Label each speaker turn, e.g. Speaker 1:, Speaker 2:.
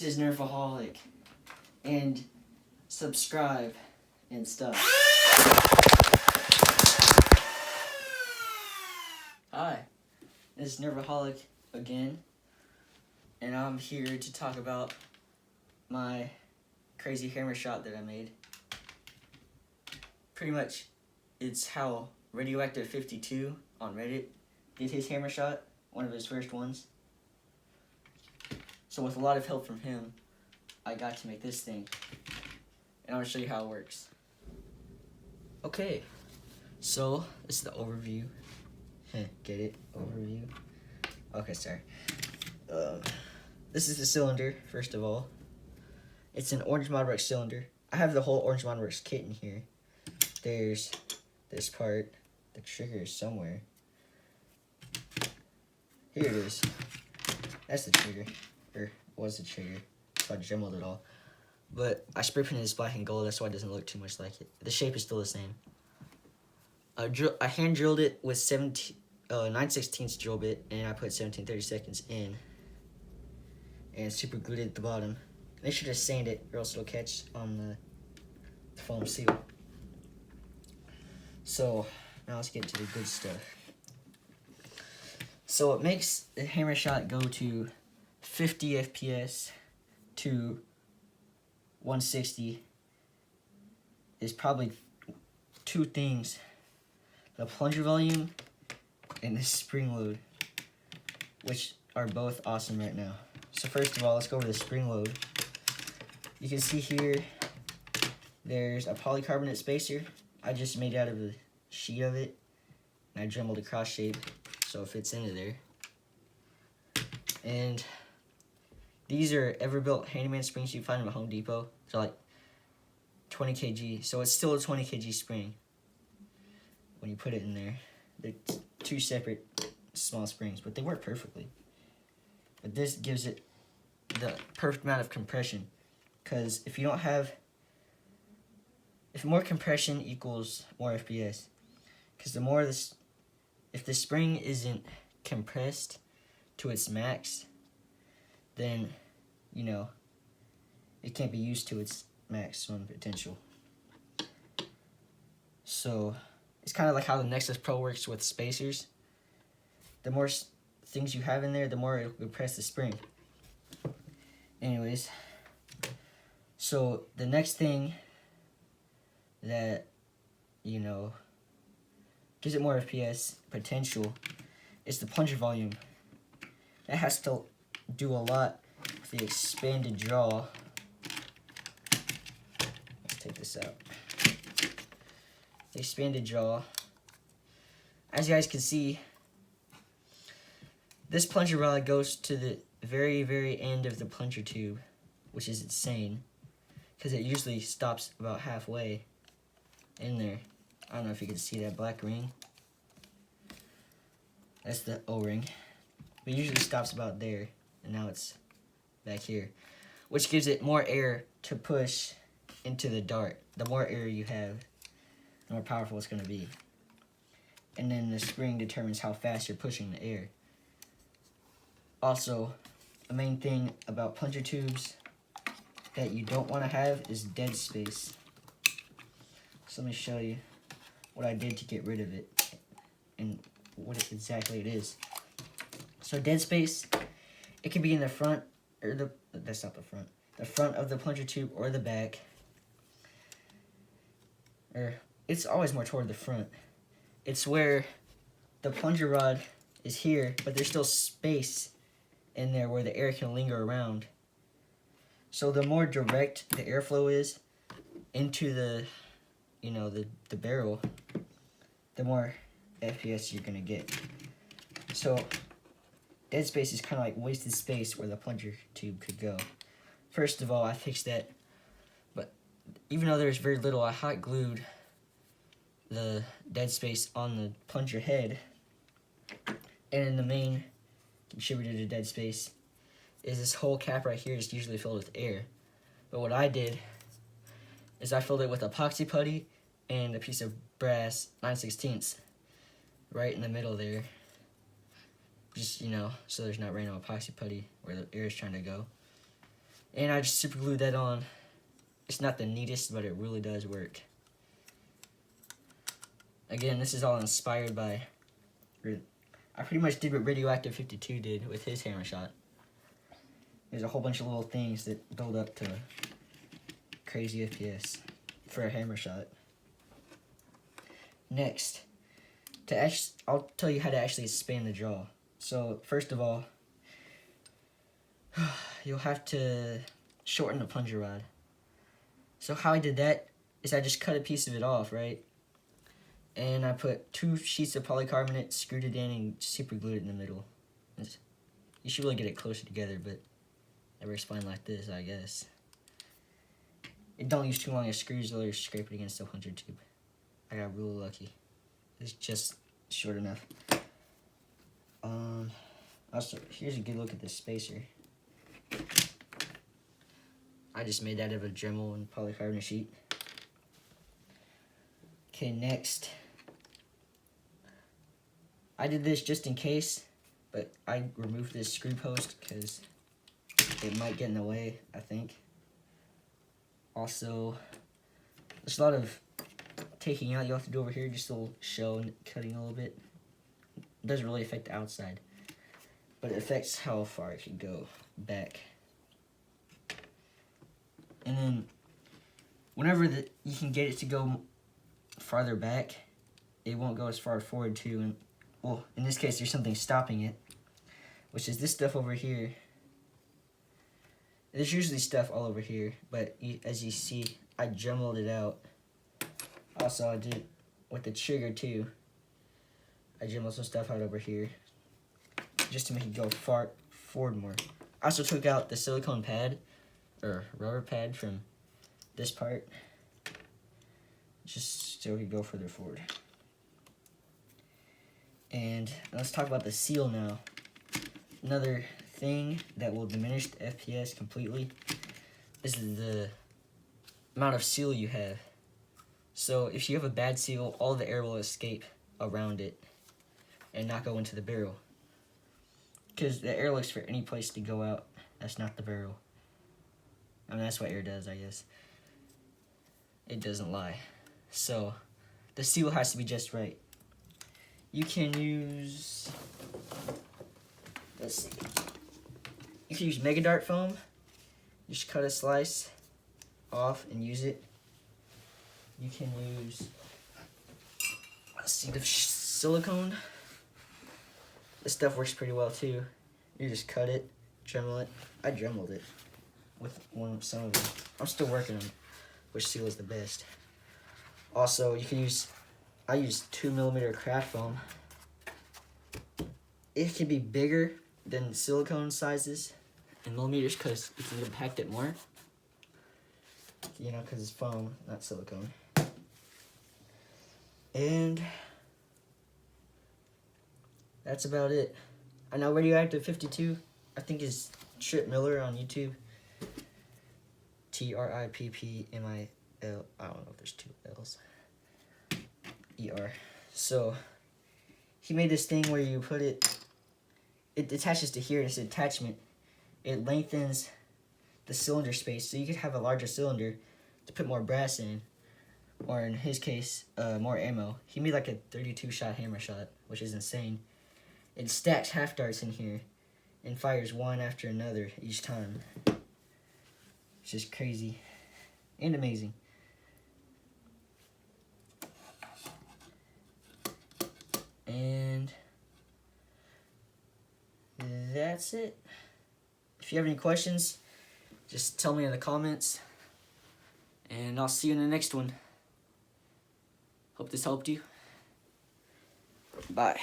Speaker 1: This is Nerfaholic, and subscribe and stuff. Hi, this is Nerfaholic again, and I'm here to talk about my crazy hammer shot that I made. Pretty much, it's how Radioactive 52 on Reddit did his hammer shot, one of his first ones. So with a lot of help from him, I got to make this thing. And I'm going to show you how it works. Okay, so this is the overview. Get it? Overview. Okay, sorry. This is the cylinder, first of all. It's an Orange Modworks cylinder. I have the whole Orange Modworks kit in here. There's this part. The trigger is somewhere. Here it is. That's the trigger. Or was the trigger. So I jumbled it all. But I spray painted this black and gold. That's why it doesn't look too much like it. The shape is still the same. I hand drilled it with 9/16 drill bit, and I put 17/32 in, and super glued it at the bottom. Make sure to sand it, or else it'll catch on the foam seal. So now let's get to the good stuff. So it makes the hammer shot go to 50 FPS to 160 is probably two things: the plunger volume and the spring load, which are both awesome right now. So first of all, let's go over the spring load. You can see here there's a polycarbonate spacer. I just made out of a sheet of it, and I dremelled a cross shape so it fits into there. And these are Everbuilt handyman springs. You find them at Home Depot. They're like 20 kg, so it's still a 20 kg spring when you put it in there. They're two separate small springs, but they work perfectly. But this gives it the perfect amount of compression, because if more compression equals more FPS, because if the spring isn't compressed to its max, then, it can't be used to its maximum potential. So it's kind of like how the Nexus Pro works with spacers. The more things you have in there, the more it will compress the spring. Anyways, so the next thing that, gives it more FPS potential is the plunger volume. That has to do a lot with the expanded jaw. Let's take this out. The expanded jaw. As you guys can see, this plunger rod goes to the very, very end of the plunger tube, which is insane, because it usually stops about halfway in there. I don't know if you can see that black ring. That's the O-ring. But it usually stops about there, and now it's back here, which gives it more air to push into the dart. The more air you have, the more powerful it's going to be. And then the spring determines how fast you're pushing the air. Also, the main thing about plunger tubes that you don't want to have is dead space. So let me show you what I did to get rid of it and what exactly it is. So dead space, it can be in the front, or that's not the front. The front of the plunger tube or the back. Or it's always more toward the front. It's where the plunger rod is here, but there's still space in there where the air can linger around. So the more direct the airflow is into the barrel, the more FPS you're gonna get. So dead space is kind of like wasted space where the plunger tube could go. First of all, I fixed that, but even though there's very little, I hot glued the dead space on the plunger head. And then the main contributor to dead space is this whole cap right here is usually filled with air. But what I did is I filled it with epoxy putty and a piece of brass 9/16 right in the middle there. Just, so there's not random epoxy putty where the air is trying to go. And I just super glued that on. It's not the neatest, but it really does work. Again, this is all inspired by... I pretty much did what Radioactive 52 did with his hammershot. There's a whole bunch of little things that build up to crazy FPS for a hammershot. Next, I'll tell you how to actually expand the jaw. So, first of all, you'll have to shorten the plunger rod. So how I did that is I just cut a piece of it off, right? And I put 2 sheets of polycarbonate, screwed it in, and super glued it in the middle. You should really get it closer together, but it works fine like this, I guess. Don't use too long of screws or scrape it against the plunger tube. I got really lucky. It's just short enough. Also, here's a good look at this spacer. I just made that out of a Dremel and polycarbonate sheet. Okay, next. I did this just in case, but I removed this screw post because it might get in the way, I think. Also, there's a lot of taking out you have to do over here, just a little show and cutting a little bit. It doesn't really affect the outside, but it affects how far it can go back. And then, whenever you can get it to go farther back, it won't go as far forward too. And well, in this case, there's something stopping it, which is this stuff over here. There's usually stuff all over here, but as you see, I dremeled it out. Also, I did with the trigger too. I dremeled some stuff out over here, just to make it go forward more. I also took out the silicone pad, or rubber pad from this part, just so it could go further forward. And let's talk about the seal now. Another thing that will diminish the FPS completely is the amount of seal you have. So if you have a bad seal, all the air will escape around it and not go into the barrel. Because the air looks for any place to go out that's not the barrel. I mean, that's what air does, I guess. It doesn't lie. So the seal has to be just right. You can use, let's see, you can use Mega Dart foam. You just cut a slice off and use it. You can use, let's see, the silicone. This stuff works pretty well too. You just cut it, Dremel it. I dremeled it with some of them. I'm still working on which seal is the best. Also, you can use, I use 2mm craft foam. It can be bigger than silicone sizes in millimeters because you can compact it more. You know, because it's foam, not silicone. And that's about it. I know Radioactive 52, I think is Trip Miller on YouTube. TRIPPMIL. I don't know if there's 2 L's. ER. So he made this thing where you put it attaches to here, and it's an attachment. It lengthens the cylinder space, so you could have a larger cylinder to put more brass in, or in his case, more ammo. He made like a 32-shot hammer shot, which is insane. It stacks half darts in here and fires one after another each time. It's just crazy and amazing. And that's it. If you have any questions, just tell me in the comments, and I'll see you in the next one. Hope this helped you. Bye.